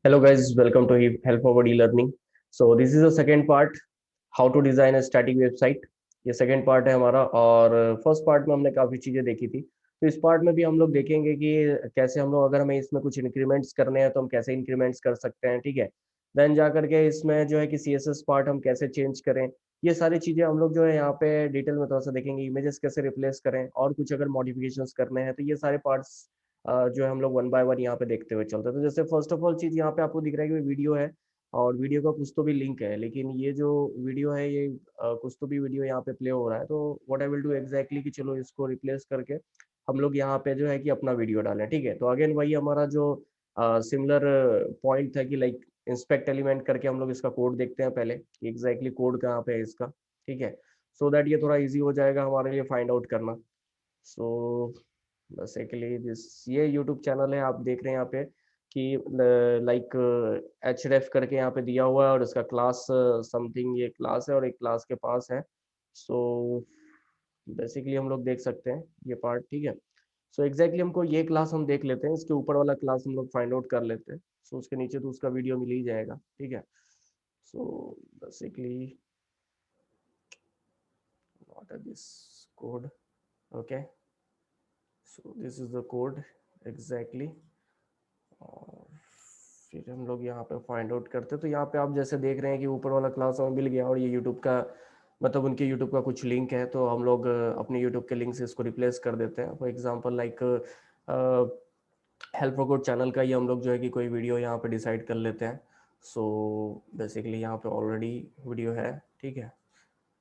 Hello guys, welcome to Help Forward e-learning. So this is the second part, how to design a static website. ये second part है हमारा और first part में हमने काफी चीजें देखी थी। तो इस पार्ट में भी हम लोग देखेंगे कि कैसे हम लोग अगर हमें इसमें कुछ इंक्रीमेंट्स करने हैं तो हम कैसे इंक्रीमेंट्स कर सकते हैं, ठीक है। देन जा करके इसमें जो है कि CSS पार्ट हम कैसे चेंज करें, ये सारी चीजें हम लोग जो है यहाँ पे डिटेल में थोड़ा सा देखेंगे। इमेजेस कैसे रिप्लेस करें और कुछ अगर मॉडिफिकेशंस करने हैं तो ये सारे पार्ट्स जो है हम लोग वन बाय वन यहाँ पे देखते हुए चलते हैं। तो जैसे फर्स्ट ऑफ ऑल चीज यहाँ पे आपको दिख रहा है कि वीडियो है और वीडियो का कुछ तो भी लिंक है, लेकिन ये जो वीडियो है ये कुछ तो भी वीडियो यहाँ पे प्ले हो रहा है। तो what I will do exactly कि चलो इसको रिप्लेस करके हम लोग यहाँ पे जो है कि अपना वीडियो डालें, ठीक है। तो अगेन वही हमारा जो सिमिलर पॉइंट था कि लाइक इंस्पेक्ट एलिमेंट करके हम लोग इसका कोड देखते हैं पहले कि एग्जैक्टली कोड कहाँ पे है इसका, ठीक है। सो दैट ये थोड़ा इजी हो जाएगा हमारे लिए फाइंड आउट करना। सो बेसिकली दिस ये यूट्यूब चैनल है, आप देख रहे हैं यहाँ पे कि लाइक href करके यहाँ पे दिया हुआ है और इसका क्लास समथिंग ये क्लास है और एक क्लास के पास है। सो बेसिकली हम लोग देख सकते हैं ये पार्ट, ठीक है। सो एग्जैक्टली हमको ये क्लास हम देख लेते हैं, इसके ऊपर वाला क्लास हम लोग फाइंड आउट कर लेते हैं। सो उसके नीचे तो उसका वीडियो मिल ही जाएगा, ठीक है। So basically what are this code, okay. So this is the code exactly. और फिर हम लोग यहाँ पे फाइंड आउट करते हैं। तो यहाँ पे आप जैसे देख रहे हैं कि ऊपर वाला क्लास हमें मिल गया और ये यूट्यूब का मतलब उनके यूट्यूब का कुछ लिंक है, तो हम लोग अपने यूट्यूब के लिंक से इसको रिप्लेस कर देते हैं। For example like help for good channel का ही हम लोग जो है कि कोई वीडियो यहाँ पे डिसाइड कर लेते हैं। सो बेसिकली यहाँ पे ऑलरेडी वीडियो है, ठीक है।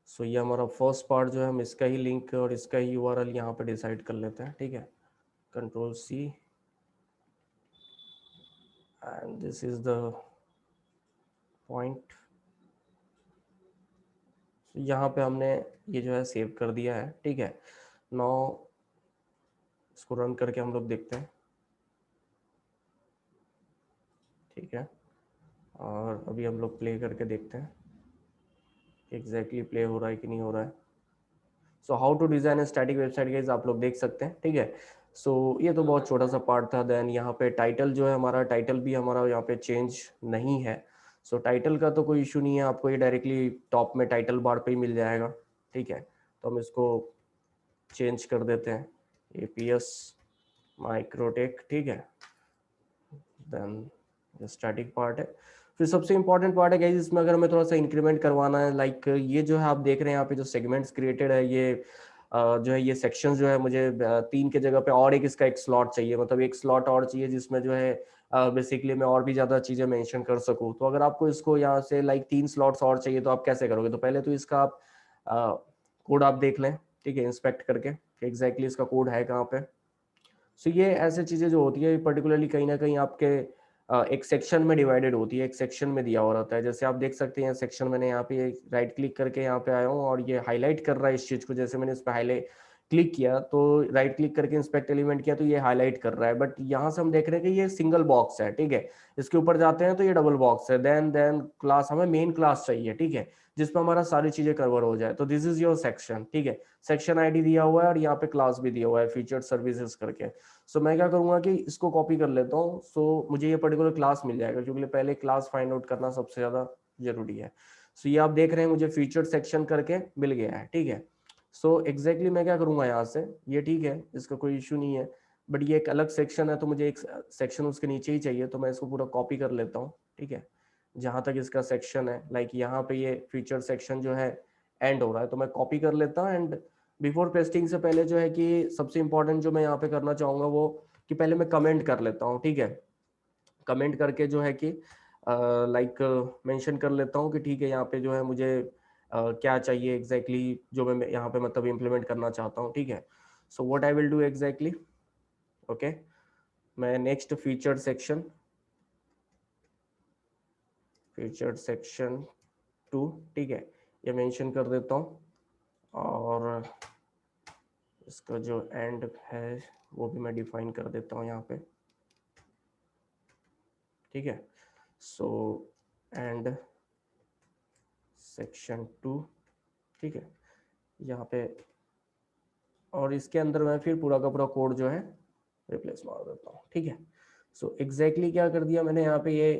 सो ये हमारा फर्स्ट पार्ट जो है हम इसका ही लिंक और इसका ही URL यहाँ पे डिसाइड कर लेते हैं, ठीक है। Ctrl+C and this is the point। यहाँ पे हमने ये जो है सेव कर दिया है, ठीक है। नाउ इसको रन करके हम लोग देखते हैं, ठीक है। और अभी हम लोग प्ले करके देखते हैं एग्जैक्टली प्ले हो रहा है कि नहीं हो रहा है। So how to design static website guys आप लोग देख सकते हैं, ठीक है। सो ये तो बहुत छोटा सा पार्ट था। देन यहाँ पे टाइटल जो है हमारा, टाइटल भी हमारा यहाँ पे चेंज नहीं है। सो टाइटल का तो कोई इशू नहीं है, आपको ये डायरेक्टली टॉप में टाइटल बार पे ही मिल जाएगा, ठीक है। तो हम इसको चेंज कर देते हैं APS माइक्रोटेक, ठीक है। देन स्टैटिक पार्ट है। फिर सबसे इंपॉर्टेंट पार्ट है गाइस इसमें अगर हमें थोड़ा सा इंक्रीमेंट करवाना है, लाइक ये जो है आप देख रहे हैं यहाँ पे जो सेगमेंट्स क्रिएटेड है, ये जो है ये सेक्शंस जो है मुझे 3 के जगह पे और एक इसका एक स्लॉट चाहिए, मतलब एक स्लॉट और चाहिए जिसमें जो है बेसिकली मैं और भी ज्यादा चीजें मेंशन कर सकूं। तो अगर आपको इसको यहाँ से लाइक 3 स्लॉट्स और चाहिए तो आप कैसे करोगे? तो पहले तो इसका आप कोड आप देख लें, ठीक है, इंस्पेक्ट करके कि एग्जैक्टली इसका कोड है कहाँ पे। सो ये ऐसे चीजें जो होती है पर्टिकुलरली कहीं ना कहीं आपके एक सेक्शन में डिवाइडेड होती है, एक सेक्शन में दिया हो रहता है। जैसे आप देख सकते हैं सेक्शन, मैंने यहाँ पे राइट क्लिक करके यहाँ पे आया हूँ और ये हाईलाइट कर रहा है इस चीज को। जैसे मैंने इस पर हाईलाइट क्लिक किया तो राइट क्लिक करके इंस्पेक्ट एलिमेंट किया तो ये हाईलाइट कर रहा है, बट यहाँ से हम देख रहे हैं कि ये सिंगल बॉक्स है, ठीक है। इसके ऊपर जाते हैं तो ये डबल बॉक्स है। देन क्लास, हमें मेन क्लास चाहिए, ठीक है, जिसमें हमारा सारी चीजें कवर हो जाए। तो दिस इज योर सेक्शन, ठीक है। सेक्शन आईडी दिया हुआ है और यहाँ पे क्लास भी दिया हुआ है फीचर्ड सर्विसेज करके। सो मैं क्या करूंगा कि इसको कॉपी कर लेता हूँ। सो मुझे ये पर्टिकुलर क्लास मिल जाएगा क्योंकि पहले क्लास फाइंड आउट करना सबसे ज्यादा जरूरी है। सो ये आप देख रहे हैं मुझे फीचर्ड सेक्शन करके मिल गया है, ठीक है। सो एग्जैक्टली मैं क्या करूंगा यहाँ से, ये ठीक है, इसका कोई इशू नहीं है, बट ये एक अलग सेक्शन है तो मुझे एक सेक्शन उसके नीचे ही चाहिए। तो मैं इसको पूरा कॉपी कर लेता हूँ, ठीक है। जहां तक इसका सेक्शन है, लाइक यहाँ पे ये फीचर सेक्शन जो है एंड हो रहा है, तो मैं कॉपी कर लेता हूँ। एंड बिफोर पेस्टिंग से पहले जो है कि सबसे इंपॉर्टेंट जो मैं यहाँ पे करना चाहूंगा वो कि पहले मैं कमेंट कर लेता हूँ, ठीक है। कमेंट करके जो है कि लाइक मेंशन कर लेता हूँ कि ठीक है, यहाँ पे जो है मुझे क्या चाहिए एग्जैक्टली जो मैं यहाँ पे मतलब इम्प्लीमेंट करना चाहता हूँ, ठीक है। So what I will do exactly, okay, मैं नेक्स्ट फीचर्ड सेक्शन 2, ठीक है, ये मेंशन कर देता हूँ। और इसका जो एंड है वो भी मैं डिफाइन कर देता हूँ यहाँ पे, ठीक है। सो एंड सेक्शन 2, ठीक है, यहाँ पे। और इसके अंदर मैं फिर पूरा का पूरा कोड जो है रिप्लेस मार देता हूँ, ठीक है। सो एग्जैक्टली क्या कर दिया मैंने यहाँ पे ये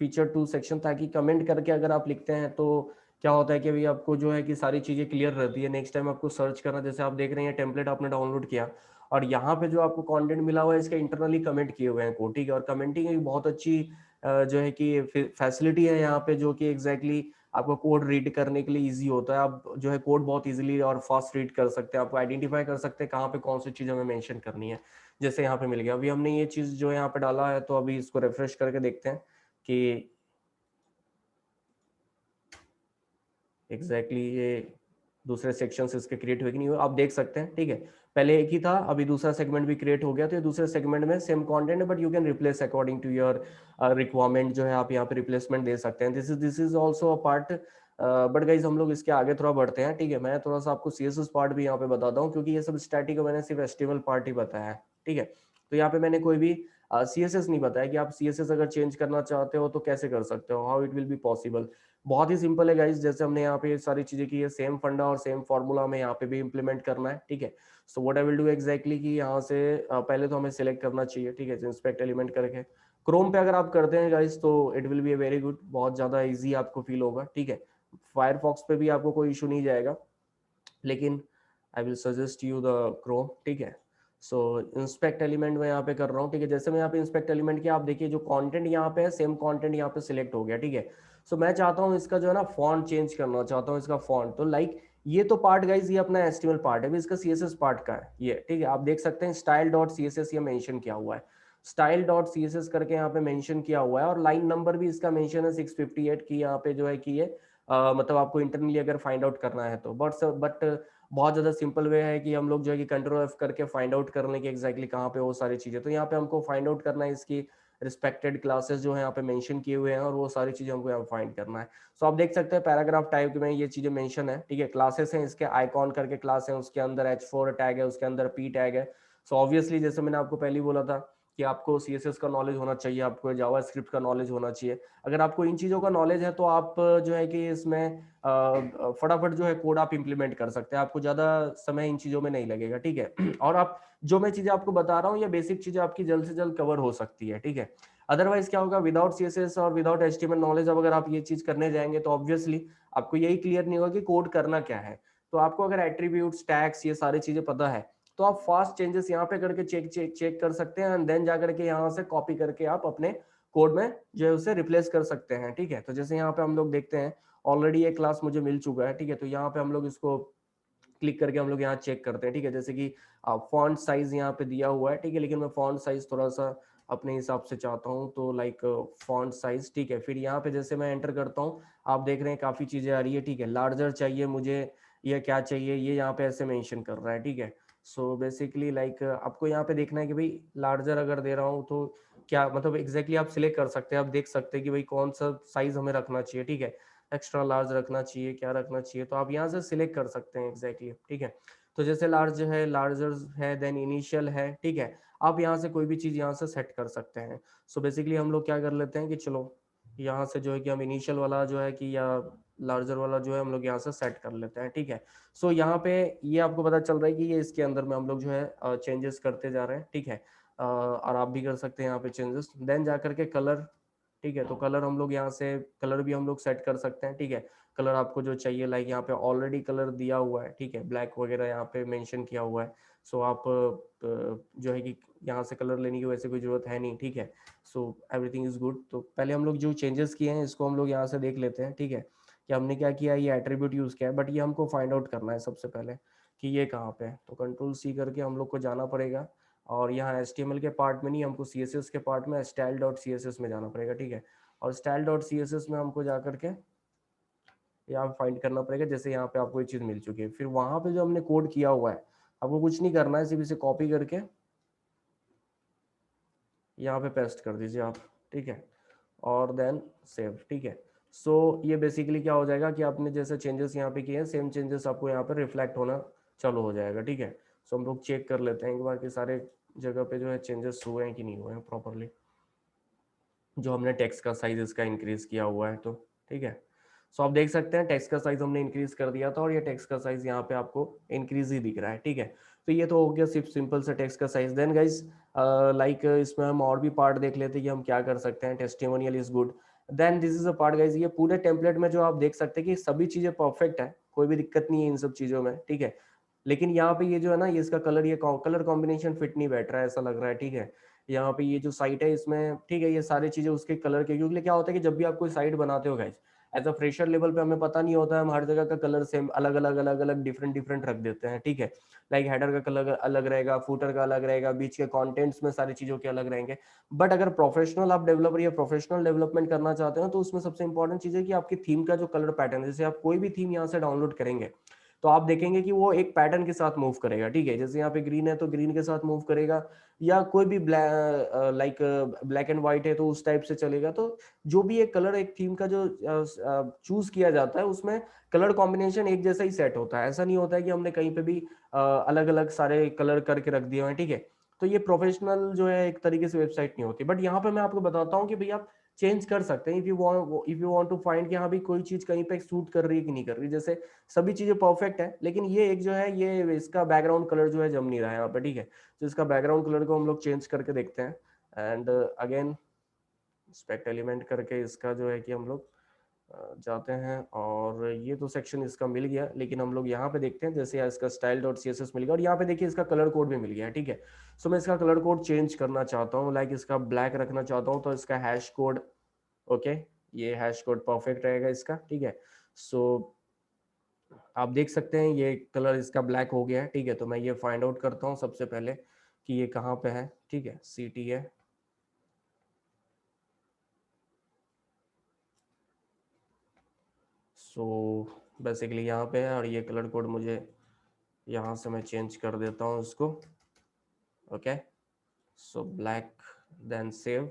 फीचर टू सेक्शन, ताकि कमेंट करके अगर आप लिखते हैं तो क्या होता है कि भाई आपको जो है कि सारी चीज़ें क्लियर रहती है, नेक्स्ट टाइम आपको सर्च करना, जैसे आप देख रहे हैं टेम्पलेट आपने डाउनलोड किया और यहाँ पे जो आपको कंटेंट मिला हुआ है इसका इंटरनली कमेंट किए हुए हैं कोड, ठीक है। और कमेंटिंग एक बहुत अच्छी जो है कि फैसिलिटी है यहाँ पे, जो कि एग्जैक्टली आपको कोड रीड करने के लिए इजी होता है। आप जो है कोड बहुत इजीली और फास्ट रीड कर सकते हैं, आपको आइडेंटिफाई कर सकते हैं कहाँ पे कौन सी चीज़ हमें मेंशन करनी है। जैसे यहाँ पे मिल गया, अभी हमने ये चीज़ जो है यहाँ पे डाला है, तो अभी इसको रिफ्रेश करके देखते हैं कि एग्जैक्टली ये दूसरे सेक्शन से इसके क्रिएट हुए कि नहीं हुए, आप देख सकते हैं, ठीक है। पहले एक ही था, अभी दूसरा सेगमेंट भी क्रिएट हो गया, तो ये दूसरे सेगमेंट में सेम कंटेंट है, but you can replace according to your requirement, जो है आप यहाँ पे रिप्लेसमेंट दे सकते हैं। This is also a part. But guys हम लोग इसके आगे थोड़ा बढ़ते हैं, ठीक है। मैं थोड़ा सा आपको CSS पार्ट भी यहाँ पे बताता हूँ, क्योंकि ये सब स्टैटिक मैंने सिर्फ एचटीएमएल पार्ट ही बताया है, ठीक है। तो यहाँ पे मैंने कोई भी CSS नहीं बताया कि आप CSS अगर चेंज करना चाहते हो तो कैसे कर सकते हो, how it will be possible. बहुत ही सिंपल है गाइस, जैसे हमने यहाँ पे सारी चीजें की है, सेम फंडा और सेम फॉर्मूला हमें यहाँ पे भी इंप्लीमेंट करना है, ठीक है। So what I will do exactly कि यहाँ से पहले तो हमें सिलेक्ट करना चाहिए, ठीक है, इंस्पेक्ट एलिमेंट करके। क्रोम पे अगर आप करते हैं गाइस तो it will be very good, बहुत ज्यादा इजी आपको फील होगा, ठीक है। फायरफॉक्स पे भी आपको कोई इशू नहीं जाएगा, लेकिन I will suggest you the Chrome, ठीक है। सो इंस्पेक्ट एलिमेंट मैं यहाँ पे कर रहा हूँ, ठीक है। जैसे मैं यहाँ पे इंस्पेक्ट एलिमेंट किया, आप देखिए जो कंटेंट यहाँ पे है सेम कंटेंट यहाँ पे सिलेक्ट हो गया, ठीक है। सो मैं चाहता हूँ इसका जो है ना फॉन्ट चेंज करना चाहता हूँ, इसका फॉन्ट, तो लाइक ये तो पार्ट गाइज ये अपना एचटीएमएल पार्ट है, भी इसका CSS पार्ट का है ये, ठीक है। आप देख सकते हैं स्टाइल डॉट CSS ये मेंशन किया हुआ है, स्टाइल डॉट CSS करके यहाँ पे मेंशन किया हुआ है, और लाइन नंबर भी इसका मेंशन है 658 की, यहाँ पे जो है कि ये मतलब आपको इंटरनली अगर फाइंड आउट करना है तो, बट बहुत ज़्यादा सिंपल वे है कि हम लोग जो है कि कंट्रोल F करके फाइंड आउट करने की एग्जैक्टली कहाँ पे वो सारी चीज़ें, तो यहाँ पे हमको फाइंड आउट करना है इसकी रिस्पेक्टेड क्लासेस जो है यहाँ पे मेंशन किए हुए हैं, और वो सारी चीज़ें हमको यहाँ फाइंड करना है। सो आप देख सकते हैं पैराग्राफ टाइप में ये चीज़ें मेंशन है, ठीक है। क्लासेस हैं, इसके आइकॉन करके क्लास है, उसके अंदर H4 टैग है, उसके अंदर P टैग है। सो ऑब्वियसली जैसे मैंने आपको पहले ही बोला था कि आपको CSS का नॉलेज होना चाहिए, आपको जावास्क्रिप्ट का नॉलेज होना चाहिए। अगर आपको इन चीज़ों का नॉलेज है तो आप जो है कि इसमें फटाफट जो है कोड आप इंप्लीमेंट कर सकते हैं, आपको ज़्यादा समय इन चीज़ों में नहीं लगेगा, ठीक है। और आप जो मैं चीज़ें आपको बता रहा हूँ ये बेसिक चीज़ें आपकी जल्द से जल्द कवर हो सकती है, ठीक है। अदरवाइज क्या होगा, विदाउट CSS और विदाउट HTML नॉलेज अब अगर आप ये चीज़ करने जाएंगे तो ऑब्वियसली आपको यही क्लियर नहीं होगा कि कोड करना क्या है। तो आपको अगर एट्रीब्यूट्स, टैग्स, ये सारी चीज़ें पता है तो आप फास्ट चेंजेस यहाँ पे करके चेक कर सकते हैं, एंड देन जा करके यहाँ से कॉपी करके आप अपने कोड में जो है उसे रिप्लेस कर सकते हैं, ठीक है। तो जैसे यहाँ पे हम लोग देखते हैं ऑलरेडी एक क्लास मुझे मिल चुका है, ठीक है। तो यहाँ पे हम लोग इसको क्लिक करके हम लोग यहाँ चेक करते हैं, ठीक है। जैसे कि फॉन्ट साइज यहाँ पे दिया हुआ है, ठीक है, लेकिन मैं फॉन्ट साइज थोड़ा सा अपने हिसाब से चाहता हूँ, तो लाइक फॉन्ट साइज, ठीक है। फिर यहाँ पे जैसे मैं एंटर करता हूँ, आप देख रहे हैं काफी चीजें आ रही है, ठीक है। लार्जर चाहिए मुझे, ये क्या चाहिए, ये यहाँ पे ऐसे मेंशन कर रहा है, ठीक है। सो बेसिकली लाइक आपको यहाँ पे देखना है कि भाई लार्जर अगर दे रहा हूँ तो क्या मतलब एग्जैक्टली आप सिलेक्ट कर सकते हैं, आप देख सकते हैं कि भाई कौन सा साइज हमें रखना चाहिए, ठीक है। एक्स्ट्रा लार्ज रखना चाहिए, क्या रखना चाहिए, तो आप यहाँ से सिलेक्ट कर सकते हैं एग्जैक्टली, ठीक है। तो जैसे लार्ज है, लार्जर है, देन इनिशियल है, ठीक है। आप यहाँ से कोई भी चीज़ यहाँ से सेट कर सकते हैं। सो बेसिकली हम लोग क्या कर लेते हैं कि चलो यहाँ से जो है कि हम इनिशियल वाला जो है कि या लार्जर वाला जो है हम लोग यहाँ से सेट कर लेते हैं, ठीक है। सो यहाँ पे ये आपको पता चल रहा है कि ये इसके अंदर में हम लोग जो है चेंजेस करते जा रहे हैं, ठीक है। और आप भी कर सकते हैं यहाँ पे चेंजेस, देन जा करके कलर, ठीक है। तो कलर हम लोग यहाँ से कलर भी हम लोग सेट कर सकते हैं, ठीक है। कलर आपको जो चाहिए, लाइक यहाँ पे ऑलरेडी कलर दिया हुआ है, ठीक है, ब्लैक वगैरह यहाँ पे मेंशन किया हुआ है। सो आप जो है कि यहाँ से कलर लेने की वैसे कोई जरूरत है नहीं, ठीक है। So everything is good. तो पहले हम लोग जो चेंजेस किए हैं इसको हम लोग यहाँ से देख लेते हैं, ठीक है, कि हमने क्या किया, ये एट्रीब्यूट यूज किया है, बट ये हमको फाइंड आउट करना है सबसे पहले कि ये कहाँ पे है। तो कंट्रोल C करके हम लोग को जाना पड़ेगा, और यहाँ HTML के पार्ट में नहीं, हमको CSS के पार्ट में स्टाइल डॉट CSS में जाना पड़ेगा, ठीक है। और स्टाइल डॉट CSS में हमको जा करके यहाँ फाइंड करना पड़ेगा, जैसे यहाँ पे आपको ये चीज मिल चुकी है। फिर वहां पे जो हमने कोड किया हुआ है आपको कुछ नहीं करना है, सिर्फ इसे कॉपी करके यहाँ पे पेस्ट कर दीजिए आप, ठीक है, और देन सेव, ठीक है। सो ये बेसिकली क्या हो जाएगा कि आपने जैसे चेंजेस यहाँ पे किए हैं सेम चेंजेस आपको यहाँ पे रिफ्लेक्ट होना चालू हो जाएगा, ठीक है। सो हम लोग चेक कर लेते हैं एक बार कि सारे जगह पे जो है चेंजेस हुए हैं कि नहीं हुए हैं प्रॉपरली, जो हमने टेक्स्ट का साइज इसका इंक्रीज किया हुआ है तो, ठीक है। सो आप देख सकते हैं टेक्स्ट का साइज हमने इंक्रीज कर दिया था, और ये टेक्स्ट का साइज यहाँ पे आपको इंक्रीज ही दिख रहा है, ठीक है। तो ये तो हो गया सिर्फ सिंपल सा टेक्स्ट का साइज। देन गाइज लाइक इसमें हम और भी पार्ट देख लेते हैं कि हम क्या कर सकते हैं। Testimonial is good. Then this is a part guys, ये पूरे टेम्पलेट में जो आप देख सकते हैं कि सभी चीजें परफेक्ट है, कोई भी दिक्कत नहीं है इन सब चीजों में, ठीक है। लेकिन यहाँ पे ये जो है ना, ये इसका कलर, ये कलर कॉम्बिनेशन फिट नहीं बैठ रहा है, ऐसा लग रहा है, ठीक है। यहाँ पे ये जो साइट है इसमें, ठीक है, ये सारी चीजें उसके कलर के, क्योंकि क्या होता है कि जब भी आप कोई साइट बनाते हो guys, as a fresher level पे हमें पता नहीं होता है, हम हर जगह का कलर सेम अलग अलग अलग अलग डिफरेंट डिफरेंट रख देते हैं, ठीक है। लाइक हेडर का कलर अलग रहेगा, फूटर का अलग रहेगा, बीच के कंटेंट्स में सारी चीजों के अलग रहेंगे। बट अगर प्रोफेशनल आप डेवलपर या प्रोफेशनल डेवलपमेंट करना चाहते हो तो उसमें सबसे इंपॉर्टेंट चीज है कि आपकी थीम का जो कलर पैटर्न है, जैसे आप कोई भी थीम यहाँ से डाउनलोड करेंगे तो आप देखेंगे कि वो एक पैटर्न के साथ मूव करेगा, ठीक है। जैसे यहाँ पे ग्रीन है तो ग्रीन के साथ मूव करेगा, या कोई भी लाइक ब्लैक एंड व्हाइट है तो उस टाइप से चलेगा। तो जो भी एक कलर एक थीम का जो चूज किया जाता है उसमें कलर कॉम्बिनेशन एक जैसा ही सेट होता है, ऐसा नहीं होता है कि हमने कहीं पे भी अलग अलग सारे कलर करके रख दिए हैं, ठीक है। तो ये प्रोफेशनल जो है एक तरीके से वेबसाइट नहीं होती। बट यहाँ पे मैं आपको बताता हूँ कि भाई आप चेंज कर सकते हैं if you want to find कि हाँ भी कोई चीज कहीं पे सूट कर रही है कि नहीं कर रही। जैसे सभी चीजें परफेक्ट है, लेकिन ये एक जो है, ये इसका बैकग्राउंड कलर जो है जम नहीं रहा है यहाँ पे, ठीक है। तो इसका बैकग्राउंड कलर को हम लोग चेंज करके देखते हैं। एंड अगेन स्पेक्ट एलिमेंट करके इसका जो है कि हम लोग जाते हैं, और ये तो सेक्शन इसका मिल गया, लेकिन हम लोग यहाँ पे देखते हैं, जैसे इसका style dot C S S मिल गया, और यहाँ पे देखिए इसका कलर कोड भी मिल गया है, ठीक है। सो मैं इसका कलर कोड चेंज करना चाहता हूँ, लाइक इसका ब्लैक रखना चाहता हूँ, तो इसका हैश कोड, ओके, ये हैश कोड परफेक्ट रहेगा इसका, ठीक है। सो आप देख सकते हैं ये कलर इसका ब्लैक हो गया है, ठीक है। तो मैं ये फाइंड आउट करता हूँ सबसे पहले कि ये कहाँ पे है, ठीक है। सिटी है, सो बेसिकली यहाँ पे है, और ये कलर कोड मुझे यहाँ से मैं चेंज कर देता हूँ इसको, okay. So black, then save.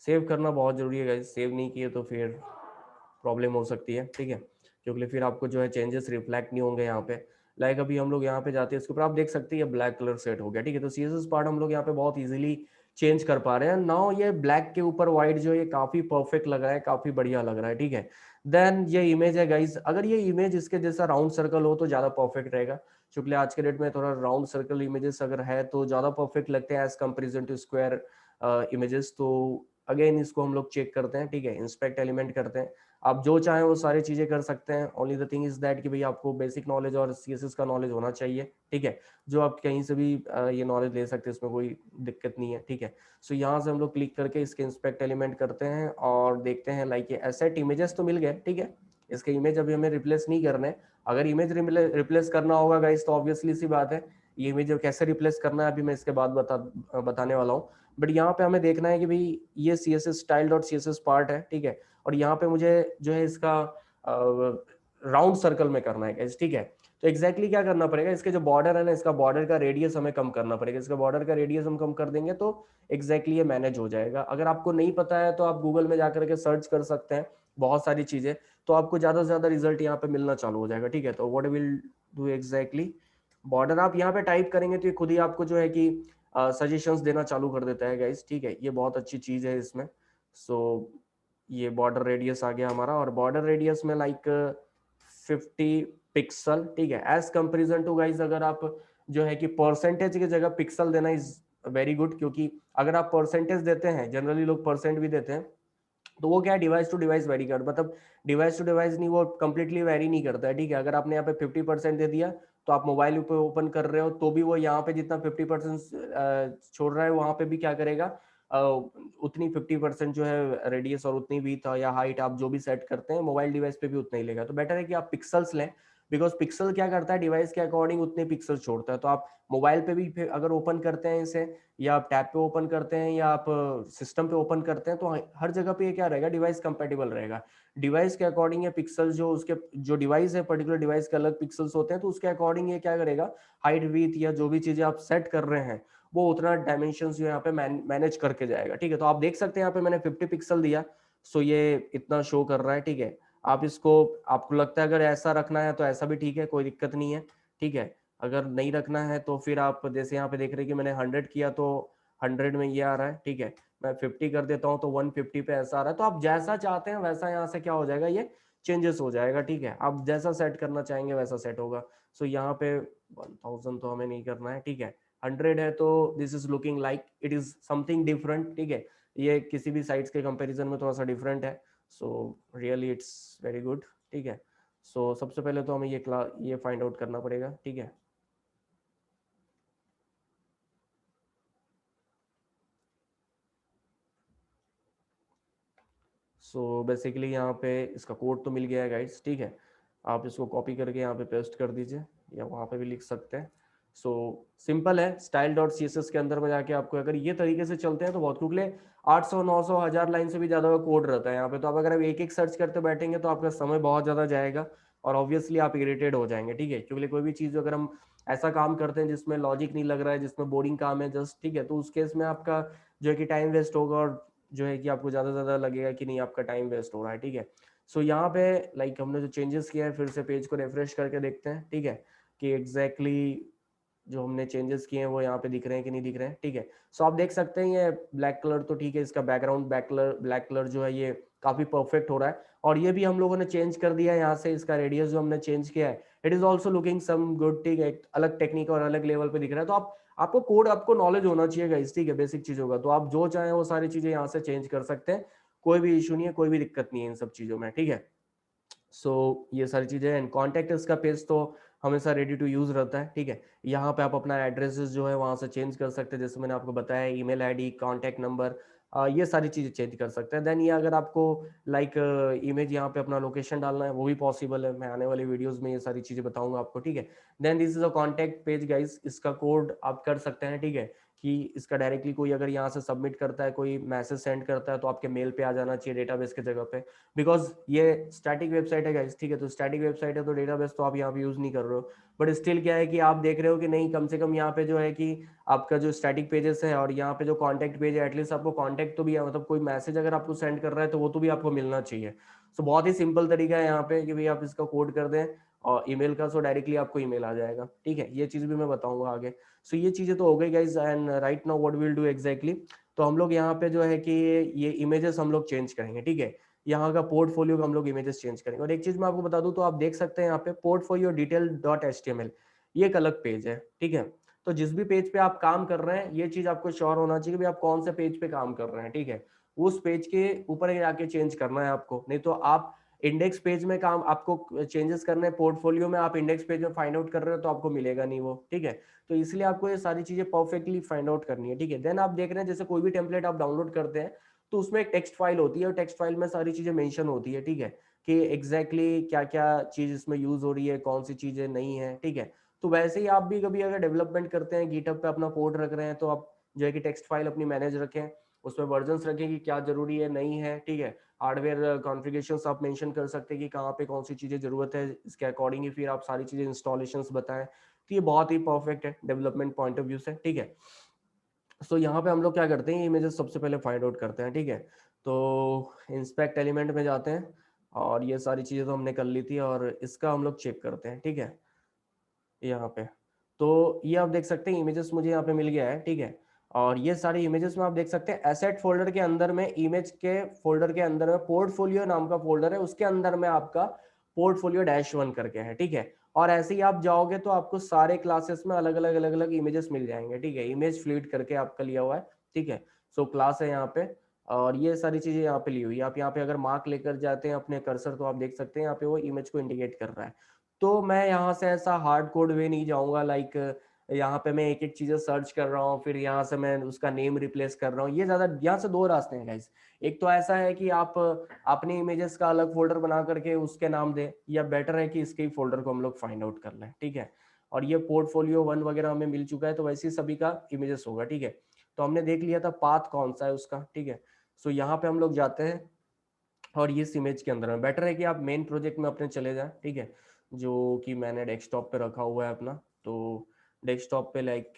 Save करना बहुत जरूरी है गाइस, सेव नहीं किए तो फिर प्रॉब्लम हो सकती है, ठीक है, क्योंकि फिर आपको जो है चेंजेस रिफ्लेक्ट नहीं होंगे यहाँ पे। लाइक अभी हम लोग यहाँ पे जाते हैं इसके ऊपर, आप देख सकते हैं ये ब्लैक कलर सेट हो गया, ठीक है। तो सीएसएस पार्ट हम लोग यहाँ पे बहुत इजीली चेंज कर पा रहे हैं नाउ। ये ब्लैक के ऊपर व्हाइट जो है ये काफी परफेक्ट लग रहा है, काफी बढ़िया लग रहा है, ठीक है। देन ये इमेज है गाइस, अगर ये इमेज इसके जैसा राउंड सर्कल हो तो ज्यादा परफेक्ट रहेगा, क्योंकि आज के डेट में थोड़ा राउंड सर्कल इमेजेस अगर है तो ज्यादा परफेक्ट लगते हैं as comparison to square images. तो अगेन इसको हम लोग चेक करते हैं, ठीक है, इंस्पेक्ट एलिमेंट करते हैं। आप जो चाहें वो सारी चीजें कर सकते हैं, only the thing is that कि भाई आपको बेसिक नॉलेज और सीएसएस का नॉलेज होना चाहिए, ठीक है। जो आप कहीं से भी ये नॉलेज ले सकते हैं, इसमें कोई दिक्कत नहीं है, ठीक है। सो यहाँ से हम लोग क्लिक करके इसके इंस्पेक्ट एलिमेंट करते हैं और देखते हैं, लाइक ये एसेट इमेजेस तो मिल गए, ठीक है। इसके इमेज अभी हमें रिप्लेस नहीं करने। अगर इमेज रिप्लेस करना होगा गाइस तो ऑब्वियसली सी बात है, ये इमेज कैसे रिप्लेस करना है अभी मैं इसके बाद बताने वाला हूँ। बट यहाँ पे हमें देखना है कि भाई ये C S S style dot C S S part है, ठीक है। और यहाँ पे मुझे जो है इसका राउंड सर्कल में करना है, ठीक है। तो एग्जैक्टली क्या करना पड़ेगा, इसके जो बॉर्डर है ना, इसका बॉर्डर का रेडियस हमें कम करना पड़ेगा। इसका बॉर्डर का रेडियस हम कम कर देंगे तो एग्जैक्टली ये मैनेज हो जाएगा। अगर आपको नहीं पता है तो आप गूगल में जाकर के सर्च कर सकते हैं बहुत सारी चीजें, तो आपको ज्यादा से ज्यादा रिजल्ट यहाँ पे मिलना चालू हो जाएगा, ठीक है। तो what will do exactly, border आप यहाँ पे टाइप करेंगे तो ये खुद ही आपको जो है कि सजेशंस देना चालू कर देता है गाइस, ठीक है। ये बहुत अच्छी चीज है इसमें। सो ये बॉर्डर रेडियस आ गया हमारा, और बॉर्डर रेडियस में लाइक 50 पिक्सल, ठीक है। एज कंपेरिजन टू गाइस, अगर आप जो है कि परसेंटेज की जगह पिक्सल देना इज वेरी गुड, क्योंकि अगर आप परसेंटेज देते हैं, जनरली लोग परसेंट भी देते हैं, तो वो क्या है, डिवाइस टू डिवाइस वेरी कर, मतलब डिवाइस टू डिवाइस नहीं, वो कंप्लीटली वेरी नहीं करता है, ठीक है। अगर आपने यहाँ पे 50% दे दिया तो आप मोबाइल पे ओपन कर रहे हो तो भी वो यहाँ पे जितना 50% छोड़ रहा है वहां पे भी क्या करेगा, उतनी 50% जो है रेडियस और उतनी भी था या हाइट आप जो भी सेट करते हैं मोबाइल डिवाइस पे भी उतना ही लेगा। तो बेटर है कि आप पिक्सल्स लें, बिकॉज पिक्सल क्या करता है, डिवाइस के अकॉर्डिंग उतने पिक्सल छोड़ता है। तो आप मोबाइल पे भी अगर ओपन करते हैं इसे, या आप टैब पे ओपन करते हैं, या आप सिस्टम पे ओपन करते हैं, तो हर जगह पे ये क्या रहेगा, डिवाइस कंपेटेबल रहेगा। डिवाइस के अकॉर्डिंग ये पिक्सल जो उसके जो डिवाइस है, पर्टिकुलर डिवाइस के अलग पिक्सल्स होते हैं, तो उसके अकॉर्डिंग ये क्या करेगा, हाइट विड्थ या जो भी चीजें आप सेट कर रहे हैं वो उतना डायमेंशन जो यहाँ पे मैनेज करके जाएगा, ठीक है। तो आप देख सकते हैं यहाँ पे मैंने 50 पिक्सल दिया, सो ये इतना शो कर रहा है, ठीक है। आप इसको, आपको लगता है अगर ऐसा रखना है तो ऐसा भी ठीक है, कोई दिक्कत नहीं है, ठीक है। अगर नहीं रखना है तो फिर आप जैसे यहाँ पे देख रहे हैं कि मैंने 100 किया तो 100 में ये आ रहा है, ठीक है। मैं 50 कर देता हूँ तो 150 पे ऐसा आ रहा है। तो आप जैसा चाहते हैं वैसा यहाँ से क्या हो जाएगा, ये चेंजेस हो जाएगा, ठीक है। आप जैसा सेट करना चाहेंगे वैसा सेट होगा। सो यहाँ पे 1000 तो हमें नहीं करना है, ठीक है। 100 है तो this is looking like it is something different, ठीक है। ये किसी भी साइट्स के कंपैरिजन में थोड़ा सा डिफरेंट है, so really it's very good, ठीक है। सो सबसे पहले तो हमें ये फाइंड आउट करना पड़ेगा, ठीक है। सो बेसिकली यहाँ पे इसका कोड तो मिल गया है गाइड्स, ठीक है। आप इसको कॉपी करके यहाँ पे पेस्ट कर दीजिए, या वहाँ पे भी लिख सकते हैं। सो सिंपल है, style dot C S S के अंदर में जाके आपको अगर ये तरीके से चलते हैं तो बहुत, क्योंकि 800 900 1000 लाइन से भी ज़्यादा का कोड रहता है यहाँ पे, तो आप अगर आप एक एक सर्च करते बैठेंगे तो आपका समय बहुत ज़्यादा जाएगा, और ऑब्वियसली आप इरिटेट हो जाएंगे, ठीक है। क्योंकि कोई भी चीज़ अगर हम ऐसा काम करते हैं जिसमें लॉजिक नहीं लग रहा है, जिसमें बोरिंग काम है जस्ट, ठीक है, तो उस केस में आपका जो है कि टाइम वेस्ट होगा, और जो है कि आपको ज़्यादा ज़्यादा लगेगा कि नहीं आपका टाइम वेस्ट हो रहा है, ठीक है। सो यहाँ पे लाइक हमने जो चेंजेस किया है, फिर से पेज को रिफ्रेश करके देखते हैं, ठीक है, कि एग्जैक्टली जो हमने चेंजेस किए हैं वो यहाँ पे दिख रहे हैं कि नहीं दिख रहे हैं, ठीक है। सो आप देख सकते हैं ये ब्लैक कलर तो ठीक है, इसका बैकग्राउंड ब्लैक कलर जो है ये काफी परफेक्ट हो रहा है, और ये भी हम लोगों ने चेंज कर दिया है यहाँ से, इसका रेडियस जो हमने चेंज किया है, it is also looking some good, ठीक है। एक अलग टेक्निक और अलग लेवल पे दिख रहा है, तो आपको कोड, आपको नॉलेज होना चाहिए गाइस, ठीक है, बेसिक चीजों का, तो आप जो चाहें वो सारी चीजें यहाँ से चेंज कर सकते हैं, कोई भी इशू नहीं है, कोई भी दिक्कत नहीं है इन सब चीजों में, ठीक है। सो ये सारी चीजें, एंड कॉन्टेक्ट इसका पेज तो हमेशा रेडी टू यूज रहता है, ठीक है। यहाँ पे आप अपना एड्रेसेस जो है वहां से चेंज कर सकते हैं, जैसे मैंने आपको बताया, ईमेल आईडी, कॉन्टैक्ट नंबर, ये सारी चीजें चेंज कर सकते हैं। देन ये अगर आपको लाइक इमेज यहाँ पे अपना लोकेशन डालना है वो भी पॉसिबल है, मैं आने वाली वीडियोस में ये सारी चीजें बताऊंगा आपको, ठीक है। Then this is a contact page guys, इसका कोड आप कर सकते हैं, ठीक है, कि इसका डायरेक्टली कोई अगर यहाँ से सबमिट करता है, कोई मैसेज सेंड करता है, तो आपके मेल पे आ जाना चाहिए डेटाबेस की जगह पे, बिकॉज ये स्टैटिक वेबसाइट है गाइस, ठीक है। तो स्टैटिक वेबसाइट है तो डेटाबेस तो आप यहाँ पे यूज नहीं कर रहे हो, बट स्टिल क्या है कि आप देख रहे हो कि नहीं, कम से कम यहाँ पे जो है कि आपका जो स्टैटिक पेजेस है और यहाँ पे जो कॉन्टैक्ट पेज है, एटलीस्ट आपको कॉन्टैक्ट तो भी है, मतलब कोई मैसेज अगर आपको सेंड कर रहा है तो वो तो भी आपको मिलना चाहिए। सो बहुत ही सिंपल तरीका है यहाँ पे कि भाई आप इसका कोड कर दें और ईमेल का, सो डायरेक्टली आपको ईमेल आ जाएगा, ठीक है। ये चीज भी मैं बताऊंगा आगे। सो ये चीजें तो हो गई guys, and right now what will do exactly, तो हम लोग यहाँ पे जो है कि ये इमेजेस हम लोग चेंज करेंगे, ठीक है। यहाँ का पोर्टफोलियो का हम लोग इमेजेस चेंज करेंगे, और एक चीज मैं आपको बता दूं, तो आप देख सकते हैं यहाँ पे पोर्टफोलियो डिटेल डॉट एचटीएमएल, ये एक अलग पेज है, ठीक है। तो जिस भी पेज पे आप काम कर रहे हैं, ये चीज आपको श्योर होना चाहिए कि आप कौन से पेज पे काम कर रहे हैं, ठीक है। उस पेज के ऊपर जाके चेंज करना है आपको, नहीं तो आप इंडेक्स पेज में काम, आपको चेंजेस करने हैं पोर्टफोलियो में, आप इंडेक्स पेज में फाइंड आउट कर रहे हो तो आपको मिलेगा नहीं वो, ठीक है। तो इसलिए आपको ये सारी चीजें परफेक्टली फाइंड आउट करनी है, ठीक है। देन आप देख रहे हैं जैसे कोई भी टेम्पलेट आप डाउनलोड करते हैं तो उसमें एक टेक्स्ट फाइल होती है, और टेक्स्ट फाइल में सारी चीजें मेंशन होती है, ठीक है, कि एग्जैक्टली क्या क्या चीज इसमें यूज हो रही है, कौन सी चीजें नहीं है, ठीक है। तो वैसे ही आप भी कभी अगर डेवलपमेंट करते हैं, गिटहब पे अपना कोड रख रहे हैं, तो आप जो है कि टेक्स्ट फाइल अपनी मैनेज रखें, उसमें वर्जन्स रखें कि क्या जरूरी है, नहीं है, ठीक है। हार्डवेयर कॉन्फ़िगरेशंस आप मेंशन कर सकते हैं कि कहाँ पे कौन सी चीजें जरूरत है, इसके अकॉर्डिंग ही फिर आप सारी चीजें इंस्टॉलेशंस बताएं, तो ये बहुत ही परफेक्ट है डेवलपमेंट पॉइंट ऑफ व्यू से, ठीक है। सो यहाँ पे हम लोग क्या करते हैं, इमेजेस सबसे पहले फाइंड आउट करते हैं, ठीक है। तो इंस्पेक्ट एलिमेंट में जाते हैं, और ये सारी चीजें तो हमने कर ली थी, और इसका हम लोग चेक करते हैं, ठीक है। यहाँ पे तो ये आप देख सकते हैं इमेजेस मुझे यहाँ पे मिल गया है, ठीक है। और ये सारी इमेजेस में आप देख सकते हैं एसेट फोल्डर के अंदर में, इमेज के फोल्डर के अंदर में पोर्टफोलियो नाम का फोल्डर है, उसके अंदर में आपका पोर्टफोलियो -1 करके है, ठीक है। और ऐसे ही आप जाओगे तो आपको सारे क्लासेस में अलग अलग अलग अलग इमेजेस मिल जाएंगे, ठीक है। इमेज फ्लूइड करके आपका लिया हुआ है, ठीक है। सो क्लास है यहाँ पे, और ये सारी चीजें यहाँ पे ली हुई है। आप यहाँ पे अगर मार्क लेकर जाते हैं अपने कर्सर, तो आप देख सकते हैं यहाँ पे वो इमेज को इंडिकेट कर रहा है। तो मैं यहाँ से ऐसा हार्ड कोड वे नहीं जाऊंगा, लाइक यहाँ पे मैं एक एक चीजें सर्च कर रहा हूँ, फिर यहाँ से मैं उसका नेम रिप्लेस कर रहा हूँ, ये ज्यादा, यहाँ से दो रास्ते हैं गाइस। एक तो ऐसा है कि आप अपने इमेजेस का अलग फोल्डर बना करके उसके नाम दें, या बेटर है कि इसके ही फोल्डर को हम लोग फाइंड आउट कर लें, ठीक है। और ये पोर्टफोलियो 1 वगैरह हमें मिल चुका है, तो वैसे ही सभी का इमेजेस होगा, ठीक है। तो हमने देख लिया था पाथ कौन सा है उसका, ठीक है। सो यहाँ पे हम लोग जाते हैं, और ये इस इमेज के अंदर में बेटर है कि आप मेन प्रोजेक्ट में अपने चले जाएं, ठीक है, जो कि मैंने डेस्कटॉप पे रखा हुआ है अपना। तो डेस्कटॉप पे लाइक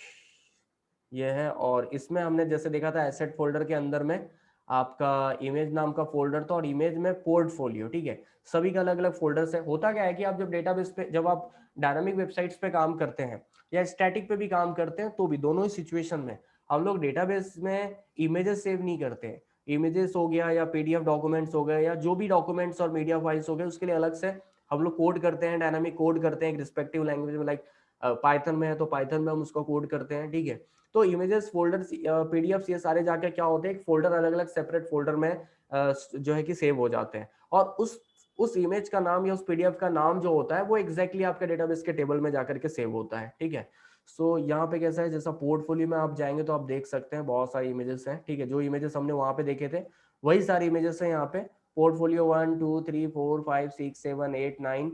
ये है, और इसमें हमने जैसे देखा था एसेट फोल्डर के अंदर में आपका इमेज नाम का फोल्डर था, और इमेज में पोर्टफोलियो, ठीक है। सभी का अलग अलग फोल्डर्स है। होता क्या है कि आप जब डेटाबेस पे, जब आप डायनामिक वेबसाइट्स पे काम करते हैं या स्टैटिक पे भी काम करते हैं, तो भी दोनों ही सिचुएशन में हम लोग डेटाबेस में इमेजेस सेव नहीं करते हैं। इमेजेस हो गया या पीडीएफ डॉक्यूमेंट्स हो गए या जो भी डॉक्यूमेंट्स और मीडिया फाइल्स हो गए, उसके लिए अलग से हम लोग कोड करते हैं, डायनामिक कोड करते हैं एक रिस्पेक्टिव लैंग्वेज में, लाइक पाइथन में है तो पाइथन में हम उसको कोड करते हैं, ठीक है। तो इमेजेस फोल्डर पीडीएफ ये सारे जाके क्या होते हैं, एक फोल्डर अलग अलग सेपरेट फोल्डर में जो है कि सेव हो जाते हैं, और उस इमेज का नाम या उस पीडीएफ का नाम जो होता है वो एग्जैक्टली आपके डेटाबेस के टेबल में जाकर के सेव होता है, ठीक है। सो यहाँ पे कैसा है, जैसा पोर्टफोलियो में आप जाएंगे तो आप देख सकते हैं बहुत सारी इमेजेस हैं, ठीक है। जो इमेजेस हमने वहां पे देखे थे वही सारी इमेजेस हैं यहाँ पे, पोर्टफोलियो 1 2 3 4 5 6 7 8 9,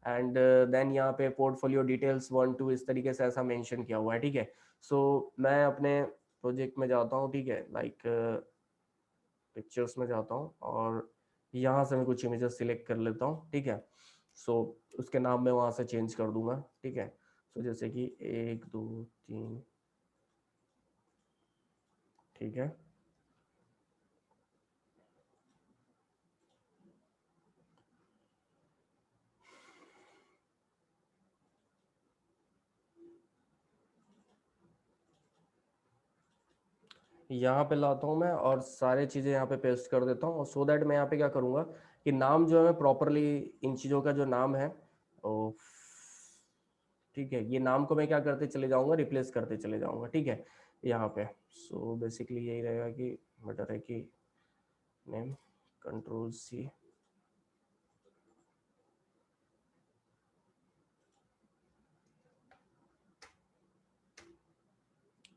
एंड देन यहाँ पे पोर्टफोलियो डिटेल्स 1 2 इस तरीके से ऐसा मेंशन किया हुआ है, ठीक है। सो मैं अपने प्रोजेक्ट में जाता हूँ, ठीक है, लाइक पिक्चर्स में जाता हूँ और यहाँ से मैं कुछ इमेजेस सिलेक्ट कर लेता हूँ, ठीक है। सो उसके नाम मैं वहाँ से चेंज कर दूंगा, ठीक है। सो जैसे कि 1 2 3, ठीक है। यहाँ पे लाता हूँ मैं और सारे चीज़ें यहाँ पे पेस्ट कर देता हूँ, और सो दैट मैं यहाँ पे क्या करूँगा कि नाम जो है प्रॉपरली इन चीज़ों का जो नाम है, ओ, ठीक है, ये नाम को मैं क्या करते चले जाऊँगा, रिप्लेस करते चले जाऊँगा, ठीक है, यहाँ पे। सो बेसिकली यही रहेगा कि बेटर है कि नेम Ctrl+C,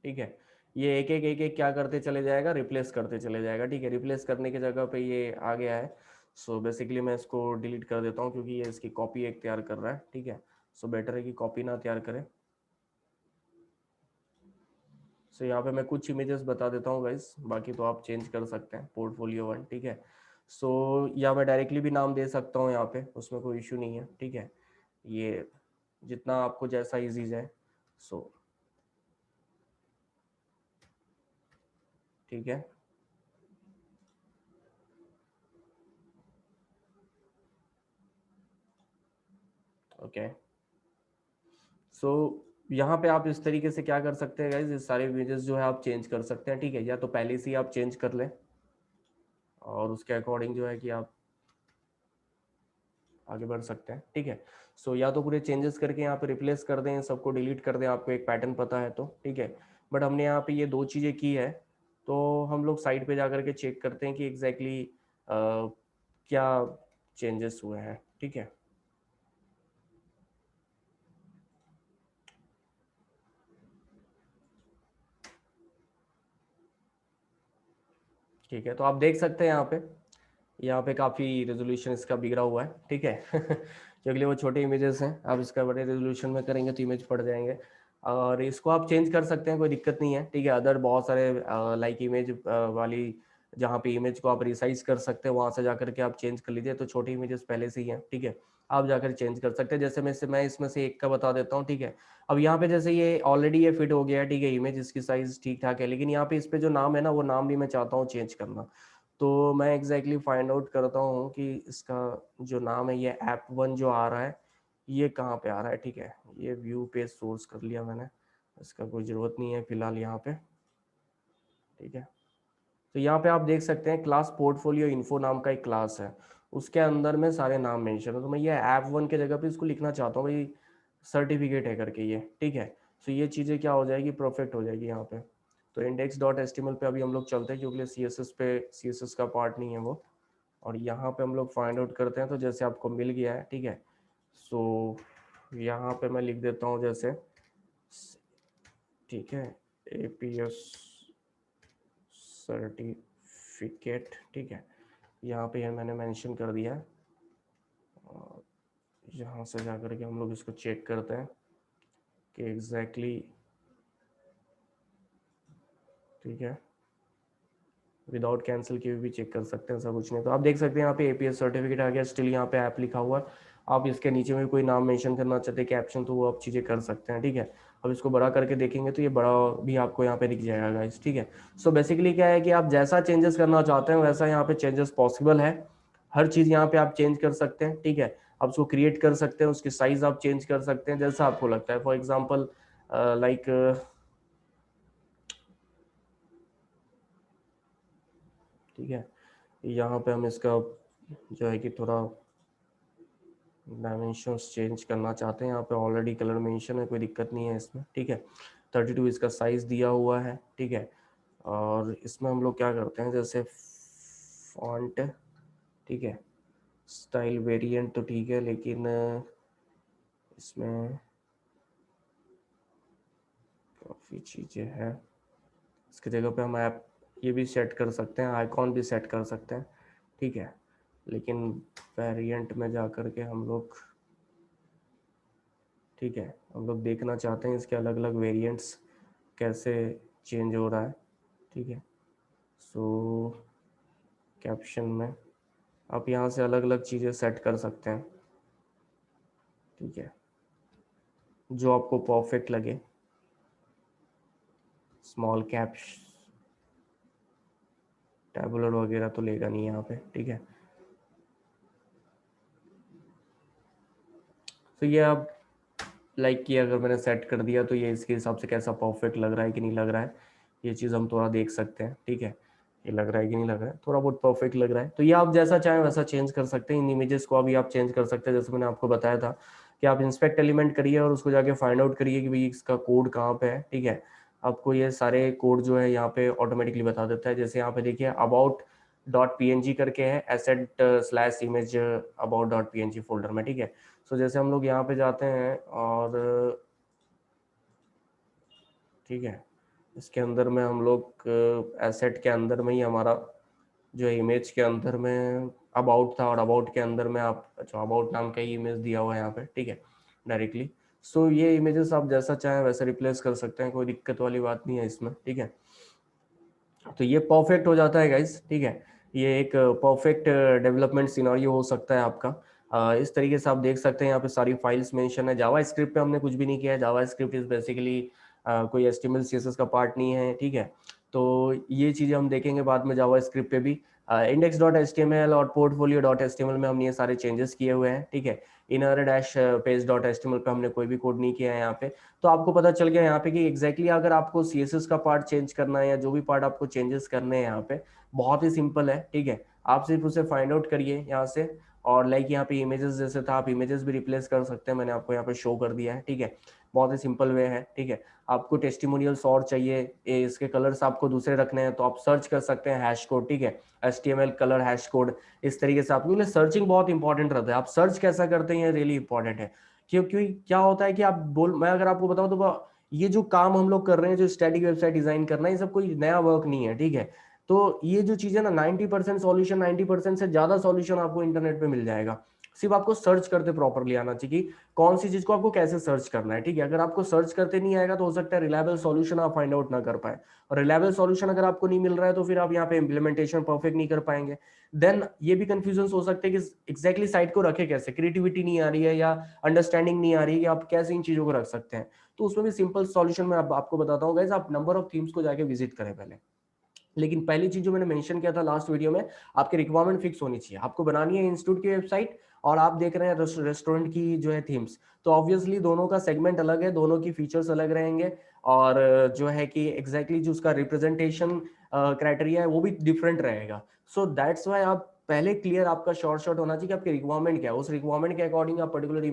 ठीक है। ये एक एक क्या करते चले जाएगा, रिप्लेस करते चले जाएगा, ठीक है। रिप्लेस करने की जगह पे ये आ गया है। सो बेसिकली मैं इसको डिलीट कर देता हूँ क्योंकि ये इसकी कॉपी एक तैयार कर रहा है, ठीक है। सो बेटर है कि कॉपी ना तैयार करें। सो यहाँ पे मैं कुछ इमेजेस बता देता हूँ गाइस, बाकी तो आप चेंज कर सकते हैं, पोर्टफोलियो 1, ठीक है। सो या मैं डायरेक्टली भी नाम दे सकता हूँ यहाँ पे, उसमें कोई इशू नहीं है, ठीक है। ये जितना आपको जैसा इजी जाए। सो ठीक है, ओके। सो यहाँ पे आप इस तरीके से क्या कर सकते हैं गाइज, इस सारे इमेजेस जो है आप चेंज कर सकते हैं, ठीक है। या तो पहले से ही आप चेंज कर लें और उसके अकॉर्डिंग जो है कि आप आगे बढ़ सकते हैं, ठीक है। सो या तो पूरे चेंजेस करके यहाँ पे रिप्लेस कर दें, सबको डिलीट कर दें, आपको एक पैटर्न पता है तो, ठीक है। बट हमने यहाँ पे ये दो चीज़ें की है, तो हम लोग साइट पे जा करके चेक करते हैं कि एग्जैक्टली क्या चेंजेस हुए हैं, ठीक है। ठीक है, तो आप देख सकते हैं यहाँ पे काफ़ी रेजोल्यूशन इसका बिगड़ा हुआ है, ठीक है। क्योंकि वो छोटे इमेजेस हैं, आप इसका बड़े रेजोल्यूशन में करेंगे तो इमेज पड़ जाएंगे, और इसको आप चेंज कर सकते हैं, कोई दिक्कत नहीं है, ठीक है। अदर बहुत सारे लाइक इमेज वाली जहाँ पे इमेज को आप रिसाइज कर सकते हैं, वहाँ से जाकर के आप चेंज कर लीजिए। तो छोटी इमेजेस पहले से ही हैं, ठीक है, आप जाकर चेंज कर सकते हैं। जैसे मैं इसमें से एक का बता देता हूँ, ठीक है। अब यहाँ पे जैसे ये ऑलरेडी ये फिट हो गया है, ठीक है, इमेज इसकी साइज ठीक ठाक है, लेकिन यहाँ पे इस पे जो नाम है ना, वो नाम भी मैं चाहता हूँ चेंज करना। तो मैं एग्जैक्टली फाइंड आउट करता हूँ कि इसका जो नाम है, ये ऐप 1 जो आ रहा है, ये कहाँ पे आ रहा है, ठीक है। ये व्यू पे सोर्स कर लिया मैंने, इसका कोई ज़रूरत नहीं है फिलहाल यहाँ पे, ठीक है। तो यहाँ पे आप देख सकते हैं क्लास पोर्टफोलियो इन्फो नाम का एक क्लास है, उसके अंदर में सारे नाम मेंशन है। तो मैं ये ऐप 1 के जगह पे इसको लिखना चाहता हूँ भाई, सर्टिफिकेट है करके ये, ठीक है। तो ये चीज़ें क्या हो जाएगी, परफेक्ट हो जाएगी यहाँ पे। तो index.html पे अभी हम लोग चलते हैं क्योंकि CSS का पार्ट नहीं है वो, और यहाँ पे हम लोग फाइंड आउट करते हैं। तो जैसे आपको मिल गया है, ठीक है। सो यहाँ पे मैं लिख देता हूँ जैसे, ठीक है, APS सर्टिफिकेट, ठीक है। यहाँ पे मैंने मेंशन कर दिया है, और यहाँ से जा कर के हम लोग इसको चेक करते हैं कि एग्जैक्टली, ठीक है, विदाउट कैंसिल के भी चेक कर सकते हैं, ऐसा कुछ नहीं। तो आप देख सकते हैं यहाँ पे APS सर्टिफिकेट आ गया, स्टिल यहाँ पे ऐप लिखा हुआ है। आप इसके नीचे में कोई नाम मेंशन करना चाहते हैं, कैप्शन, तो वो आप चीज़ें कर सकते हैं, ठीक है। अब इसको बड़ा करके देखेंगे तो ये बड़ा भी आपको यहाँ पे दिख जाएगा गाइस, ठीक है। सो बेसिकली क्या है कि आप जैसा चेंजेस करना चाहते हैं वैसा यहाँ पे चेंजेस पॉसिबल है, हर चीज़ यहाँ पे आप चेंज कर सकते हैं, ठीक है। आप उसको क्रिएट कर सकते हैं, उसकी साइज आप चेंज कर सकते हैं जैसा आपको लगता है। फॉर एग्जाम्पल लाइक, ठीक है, यहाँ पे हम इसका जो है कि थोड़ा डायमेंशंस चेंज करना चाहते हैं, यहाँ पे ऑलरेडी कलर मेंशन है, कोई दिक्कत नहीं है इसमें, ठीक है। 32 इसका साइज दिया हुआ है, ठीक है। और इसमें हम लोग क्या करते हैं, जैसे फॉन्ट, ठीक है, स्टाइल वेरिएंट तो ठीक है, लेकिन इसमें काफ़ी चीज़ें हैं। इसकी जगह पे हम ऐप ये भी सेट कर सकते हैं, आइकॉन भी सेट कर सकते हैं, ठीक है। लेकिन वेरिएंट में जा कर के हम लोग, ठीक है, हम लोग देखना चाहते हैं इसके अलग अलग वेरिएंट्स कैसे चेंज हो रहा है, ठीक है। सो कैप्शन में आप यहाँ से अलग अलग चीज़ें सेट कर सकते हैं, ठीक है, जो आपको परफेक्ट लगे। स्मॉल कैप्स, टैबुलर वगैरह तो लेगा नहीं यहाँ पे, ठीक है। तो ये अब लाइक कि अगर मैंने सेट कर दिया तो ये इसके हिसाब से कैसा परफेक्ट लग रहा है कि नहीं लग रहा है, ये चीज़ हम थोड़ा देख सकते हैं, ठीक है। ये लग रहा है कि नहीं लग रहा है, थोड़ा बहुत परफेक्ट लग रहा है, तो ये आप जैसा चाहें वैसा चेंज कर सकते हैं। इन इमेजेस को अभी आप चेंज कर सकते हैं, जैसे मैंने आपको बताया था कि आप इंस्पेक्ट एलिमेंट करिए और उसको जाके फाइंड आउट करिए कि भाई इसका कोड कहाँ पे है, ठीक है। आपको ये सारे कोड जो है यहाँ पे ऑटोमेटिकली बता देता है। जैसे यहाँ पे देखिए about dot P N G करके है, asset slash image about dot P N G folder में, ठीक है। सो जैसे हम लोग यहाँ पे जाते हैं और ठीक है, इसके अंदर में हम लोग एसेट के अंदर में ही हमारा जो है इमेज के अंदर में अबाउट था, और अबाउट के अंदर में आप अच्छा अबाउट नाम का ही इमेज दिया हुआ है यहाँ पे, ठीक है, डायरेक्टली। सो ये इमेजेस आप जैसा चाहें वैसे रिप्लेस कर सकते हैं, कोई दिक्कत वाली बात नहीं है इसमें, ठीक है। तो ये परफेक्ट हो जाता है गाइस, ठीक है। ये एक परफेक्ट डेवलपमेंट सिनेरियो हो सकता है आपका। इस तरीके से आप देख सकते हैं, यहाँ पे सारी फाइल्स मेंशन है। जावा स्क्रिप्ट पे हमने कुछ भी नहीं किया है। जावा स्क्रिप्ट इज बेसिकली कोई एचटीएमएल सीएसएस का पार्ट नहीं है, ठीक है। तो ये चीज़ें हम देखेंगे बाद में जावा स्क्रिप्ट पे भी। Index dot H T M L और portfolio dot H T M L में हमने ये सारे चेंजेस किए हुए हैं, ठीक है। Inner dash page dot H T M L पे हमने कोई भी कोड नहीं किया है यहाँ पे। तो आपको पता चल गया यहाँ पे कि एग्जैक्टली अगर आपको सीएसएस का पार्ट चेंज करना है या जो भी पार्ट आपको चेंजेस करने हैं यहाँ पे, बहुत ही सिंपल है, ठीक है। आप सिर्फ उसे फाइंड आउट करिए यहाँ से, और लाइक यहाँ पे इमेजेस जैसे था, आप इमेजेस भी रिप्लेस कर सकते हैं, मैंने आपको यहाँ पे शो कर दिया है, ठीक है। बहुत ही सिंपल वे है, ठीक है। आपको टेस्टिमोनियल्स और चाहिए, इसके कलर्स आपको दूसरे रखने हैं, तो आप सर्च कर सकते हैं हैश कोड, ठीक है, HTML कलर हैश कोड। इस तरीके से आपके लिए सर्चिंग बहुत इंपॉर्टेंट रहता है। आप सर्च कैसा करते हैं ये रियली इंपॉर्टेंट है। क्योंकि क्या होता है कि आप बोल, मैं अगर आपको बताऊं तो ये जो काम हम लोग कर रहे हैं, जो स्टैटिक वेबसाइट डिजाइन करना है, ये सब कोई नया वर्क नहीं है, ठीक है। तो ये जो चीज है ना, 90% सॉल्यूशन, 90% से ज्यादा सॉल्यूशन आपको इंटरनेट पे मिल जाएगा। सिर्फ आपको सर्च करते प्रॉपरली आना चाहिए कि कौन सी चीज को आपको कैसे सर्च करना है, ठीक है। अगर आपको सर्च करते नहीं आएगा तो हो सकता है रिलायबल सॉल्यूशन आप फाइंड आउट ना कर पाए, और रिलायबल सॉल्यूशन अगर आपको नहीं मिल रहा है तो फिर आप यहाँ पे इम्प्लीमेंटेशन परफेक्ट नहीं कर पाएंगे। देन ये भी कंफ्यूजन हो सकते हैं कि एग्जैक्टली साइट को रखे कैसे, क्रिएटिविटी नहीं आ रही है या अंडरस्टैंडिंग नहीं आ रही है कि आप कैसे इन चीजों को रख सकते हैं। तो उसमें भी सिंपल सॉल्यूशन मैं आपको बताता हूँ गाइस। आप नंबर ऑफ थीम्स को जाके विजिट करें पहले। लेकिन पहली चीज जो मैंने मेंशन किया था लास्ट वीडियो में, आपकी रिक्वायरमेंट फिक्स होनी चाहिए। आपको बनानी है इंस्टीट्यूट की वेबसाइट, और आप देख रहे हैं रेस्टोरेंट की जो है थीम्स, तो ऑब्वियसली दोनों का सेगमेंट अलग है, दोनों की फीचर्स अलग रहेंगे, और जो है कि एग्जैक्टली जो उसका रिप्रेजेंटेशन क्राइटेरिया है वो भी डिफरेंट रहेगा। सो दैट्स वाई आप पहले क्लियर आपका शॉर्ट होना चाहिए कि आपकी रिक्वायरमेंट क्या है। उस रिक्वायरमेंट के अकॉर्डिंग आप पर्टिकुलर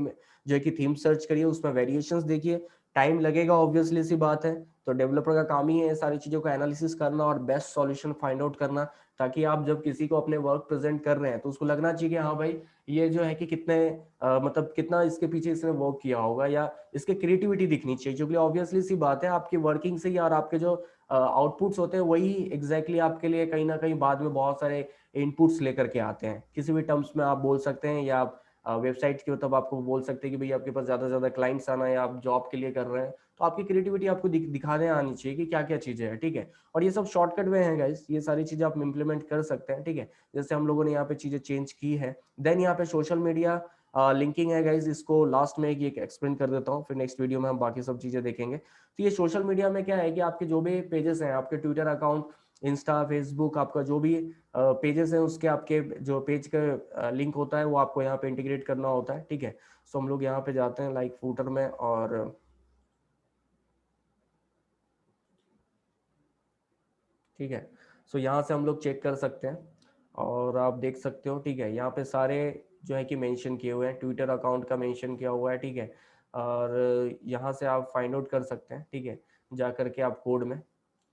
जो है कि थीम सर्च करिए, उसमें वेरिएशंस देखिए। टाइम लगेगा, ऑब्वियसली सी बात है, तो डेवलपर का काम ही है सारी चीजों का एनालिसिस करना और बेस्ट सॉल्यूशन फाइंड आउट करना, ताकि आप जब किसी को अपने वर्क प्रेजेंट कर रहे हैं तो उसको लगना चाहिए कि हाँ भाई ये जो है कि कितने मतलब कितना इसके पीछे इसने वर्क किया होगा, या इसके क्रिएटिविटी दिखनी चाहिए। क्योंकि ऑब्वियसली सी बात है, आपकी वर्किंग से ही और आपके जो आउटपुट्स होते हैं वही एग्जैक्टली आपके लिए कहीं ना कहीं बाद में बहुत सारे इनपुट्स लेकर के आते हैं। किसी भी टर्म्स में आप बोल सकते हैं, या आप वेबसाइट के मतलब आपको बोल सकते हैं कि भाई आपके पास ज्यादा से ज्यादा क्लाइंट्स आना है, या आप जॉब के लिए कर रहे हैं, तो आपकी क्रिएटिविटी आपको दिखाने आनी चाहिए कि क्या क्या चीजें हैं, ठीक है। और ये सब शॉर्टकट वे हैं गाइस, ये सारी चीजें आप इम्प्लीमेंट कर सकते हैं, ठीक है। जैसे हम लोगों ने यहाँ पे चीजें चेंज की है। देन यहाँ पे सोशल मीडिया लिंकिंग है गाइस, इसको लास्ट में एक एक्सप्लेन कर देता हूँ, फिर नेक्स्ट वीडियो में हम बाकी सब चीजें देखेंगे। तो ये सोशल मीडिया में क्या है कि आपके जो भी पेजेस हैं, आपके ट्विटर अकाउंट, इंस्टा, फेसबुक, आपका जो भी पेजेस हैं, उसके आपके जो पेज का लिंक होता है वो आपको यहाँ पे इंटीग्रेट करना होता है, ठीक है। सो हम लोग यहाँ पे जाते हैं लाइक फूटर में, और ठीक है, सो यहाँ से हम लोग चेक कर सकते हैं। और आप देख सकते हो, ठीक है, यहाँ पे सारे जो है कि मेंशन किए हुए हैं, ट्विटर अकाउंट का मेंशन किया हुआ है, ठीक है। और यहाँ से आप फाइंड आउट कर सकते हैं, ठीक है, जा करके आप कोड में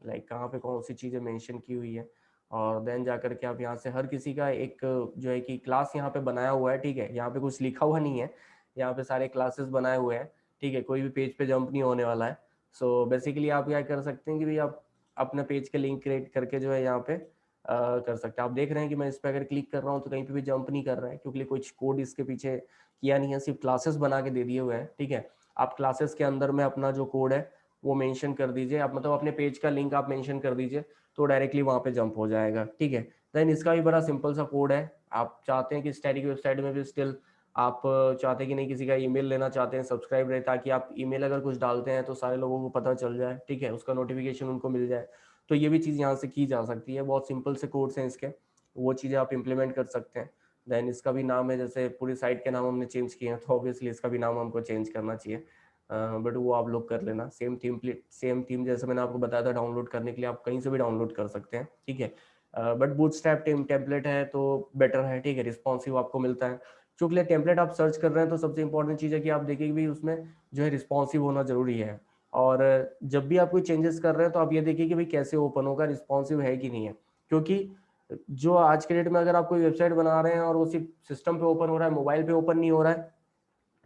लाइक कहाँ पे कौन सी चीज़ें मेंशन की हुई है। और देन जा करके आप यहाँ से हर किसी का एक जो है कि क्लास यहाँ पे बनाया हुआ है, ठीक है, यहाँ पे कुछ लिखा हुआ नहीं है, यहाँ पे सारे क्लासेस बनाए हुए हैं, ठीक है, कोई भी पेज पे जंप नहीं होने वाला है। सो बेसिकली आप क्या कर सकते हैं कि भाई आप अपना पेज के लिंक क्रिएट करके जो है यहाँ पे कर सकते हैं। आप देख रहे हैं कि मैं इस पर अगर क्लिक कर रहा हूँ तो कहीं पे भी जंप नहीं कर रहा है, क्योंकि कुछ कोड इसके पीछे किया नहीं है, सिर्फ क्लासेस बना के दे दिए हुए हैं, ठीक है। आप क्लासेस के अंदर में अपना जो कोड है वो मेंशन कर दीजिए, आप मतलब अपने पेज का लिंक आप मेंशन कर दीजिए, तो डायरेक्टली वहाँ पे जंप हो जाएगा, ठीक है। देन इसका भी बड़ा सिंपल सा कोड है। आप चाहते हैं कि स्टैटिक वेबसाइट में भी स्टिल आप चाहते हैं कि नहीं, किसी का ईमेल लेना चाहते हैं सब्सक्राइब रहे, ताकि आप ईमेल अगर कुछ डालते हैं तो सारे लोगों को पता चल जाए, ठीक है, उसका नोटिफिकेशन उनको मिल जाए। तो ये भी चीज़ यहाँ से की जा सकती है, बहुत सिंपल से कोड्स हैं इसके, वो चीज़ें आप इम्प्लीमेंट कर सकते हैं। देन इसका भी नाम है, जैसे पूरी साइट के नाम हमने चेंज किए हैं तो ऑब्वियसली इसका भी नाम हमको चेंज करना चाहिए, बट वो आप लोग कर लेना। सेम थीम जैसे मैंने आपको बताया था डाउनलोड करने के लिए, आप कहीं से भी डाउनलोड कर सकते हैं, ठीक है। बट बूटस्ट्रैप टेम्पलेट है तो बेटर है, ठीक है, रिस्पॉन्सिव आपको मिलता है। चूंकि टेम्पलेट आप सर्च कर रहे हैं तो सबसे इंपॉर्टेंट चीज़ है कि आप देखिए कि भाई उसमें जो है रिस्पॉन्सिव होना जरूरी है। और जब भी आप कोई चेंजेस कर रहे हैं तो आप ये देखिए कि भाई कैसे ओपन होगा, रिस्पॉन्सिव है कि नहीं है। क्योंकि जो आज के डेट में अगर आप कोई वेबसाइट बना रहे हैं और वो सिर्फ सिस्टम पे ओपन हो रहा है, मोबाइल पे ओपन नहीं हो रहा है,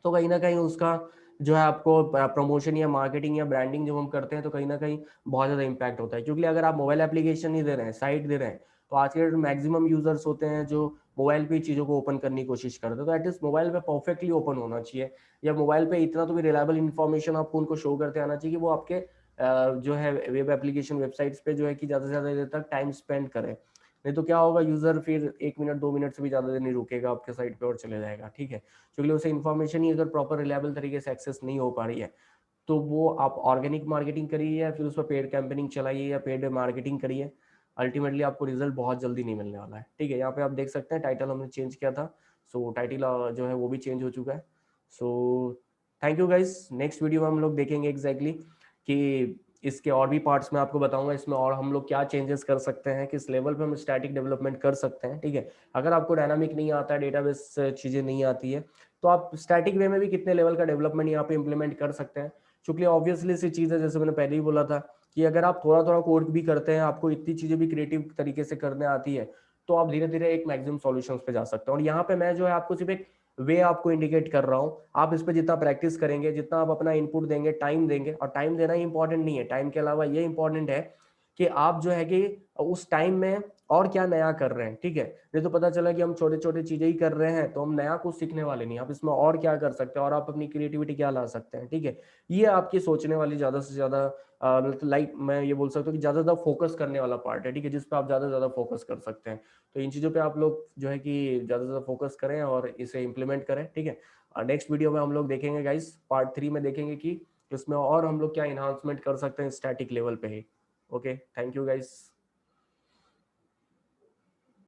तो कहीं ना कहीं उसका जो है आपको प्रमोशन या मार्केटिंग या ब्रांडिंग जब हम करते हैं तो कहीं ना कहीं बहुत ज़्यादा इंपैक्ट होता है। क्योंकि अगर आप मोबाइल एप्लीकेशन नहीं दे रहे हैं, साइट दे रहे हैं, तो आज के मैक्सिमम यूजर्स होते हैं जो मोबाइल पे चीज़ों को ओपन करने की कोशिश करते हैं, तो एटलीस्ट मोबाइल पे परफेक्टली ओपन होना चाहिए, या मोबाइल पे इतना तो भी रिलायबल इन्फॉर्मेशन आपको उनको शो करते आना चाहिए कि वो आपके जो है वेब एप्लीकेशन वेबसाइट्स पे जो है कि ज़्यादा से ज़्यादा देर तक टाइम स्पेंड करें। नहीं तो क्या होगा, यूजर फिर 1 मिनट 2 मिनट से भी ज़्यादा देर नहीं रुकेगा आपके साइट पे और चले जाएगा, ठीक है। क्योंकि उसे इन्फॉर्मेशन ही अगर प्रॉपर रिलायबल तरीके से एक्सेस नहीं हो पा रही है, तो वो आप ऑर्गेनिक मार्केटिंग करिए या फिर उस पर पेड कैंपेनिंग चलाइए या पेड मार्केटिंग करिए, अल्टीमेटली आपको रिजल्ट बहुत जल्दी नहीं मिलने वाला है, ठीक है। यहाँ पे आप देख सकते हैं टाइटल हमने चेंज किया था, सो टाइटल जो है वो भी चेंज हो चुका है। So thank you guys, next video में हम लोग देखेंगे एग्जैक्टली कि इसके और भी पार्ट्स में आपको बताऊंगा इसमें और हम लोग क्या चेंजेस कर सकते हैं, किस लेवल पे हम स्टैटिक डेवलपमेंट कर सकते हैं, ठीक है। अगर आपको डायनामिक नहीं आता है, डेटाबेस चीज़ें नहीं आती है, तो आप स्टैटिक वे में भी कितने लेवल का डेवलपमेंट यहाँ पे इंप्लीमेंट कर सकते हैं। चूंकि ऑब्वियसली सी चीज़ है, जैसे मैंने पहले ही बोला था कि अगर आप थोड़ा थोड़ा कोड भी करते हैं, आपको इतनी चीज़ें भी क्रिएटिव तरीके से करने आती है, तो आप धीरे धीरे एक मैक्सिमम सॉल्यूशंस पे जा सकते हैं। और यहाँ पे मैं जो है आपको सिर्फ एक वे आपको इंडिकेट कर रहा हूँ, आप इस पर जितना प्रैक्टिस करेंगे, जितना आप अपना इनपुट देंगे, टाइम देंगे, और टाइम देना ही इंपॉर्टेंट नहीं है, टाइम के अलावा ये इंपॉर्टेंट है कि आप जो है कि उस टाइम में और क्या नया कर रहे हैं, ठीक है। नहीं तो पता चला कि हम छोटे छोटे चीजें ही कर रहे हैं तो हम नया कुछ सीखने वाले नहीं, आप इसमें और क्या कर सकते हैं और आप अपनी क्रिएटिविटी क्या ला सकते हैं, ठीक है। ये आपकी सोचने वाली ज्यादा से ज्यादा लाइक मैं ये बोल सकता हूँ कि ज्यादा से ज्यादा फोकस करने वाला पार्ट है, ठीक है, जिस पे आप ज्यादा से ज्यादा फोकस कर सकते हैं। तो इन चीजों पे आप लोग जो है कि ज्यादा से ज्यादा फोकस करें और इसे इम्प्लीमेंट करें, ठीक है। नेक्स्ट वीडियो में हम लोग देखेंगे गाइस, पार्ट 3 में देखेंगे कि इसमें और हम लोग क्या इन्हांसमेंट कर सकते हैं स्टैटिक लेवल पे ही। Okay, thank you guys.